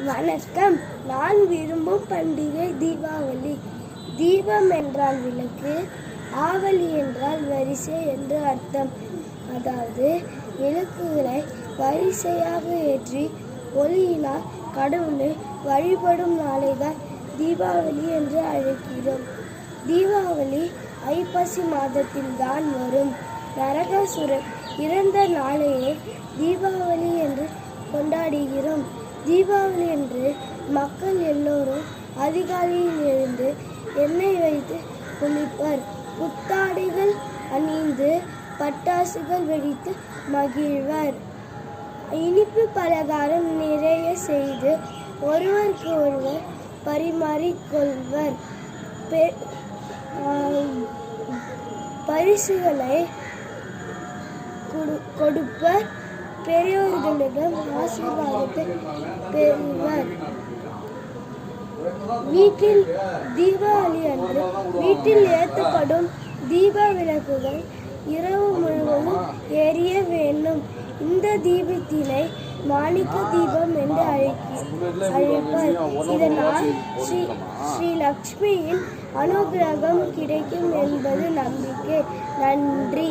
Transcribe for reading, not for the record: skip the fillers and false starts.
வணக்கம். நான் விரும்பும் பண்டிகை தீபாவளி. தீபம் என்றால் விளக்கு, ஆவலி என்றால் வரிசை என்று அர்த்தம். அதாவது விளக்குகளை வரிசையாக ஏற்றி ஒளியினால் கடவுளை வழிபடும் நாளைதான் தீபாவளி என்று அழைக்கிறோம். தீபாவளி ஐப்பசி மாதத்தில் தான் வரும். நரகாசுரன் இறந்த நாளையே தீபாவளி என்று கொண்டாடுகிறோம். தீபாவளி என்று மக்கள் எல்லோரும் அதிகாலையில் எழுந்து எண்ணெய் வைத்து குளிப்பர், புத்தாடைகள் அணிந்து பட்டாசுகள் வெடித்து மகிழ்வர், இனிப்பு பலகாரம் நிறைய செய்து ஒருவருக்கு ஒருவர் பரிமாறிக்கொள்வர், பரிசுகளை கொடுப்பர், பெரியவர்களிடம் ஆசீர்வாதத்தை பெறுவர். வீட்டில் தீபாவளி அன்று வீட்டில் ஏற்றப்படும் தீப விளக்குகள் இரவு முழுவதும் எரிய வேண்டும். இந்த தீபத்தினை மாணிக்க தீபம் என்று அழைப்பர். இதனால் ஸ்ரீ லக்ஷ்மியின் அனுகிரகம் கிடைக்கும் என்பது நம்பிக்கை. நன்றி.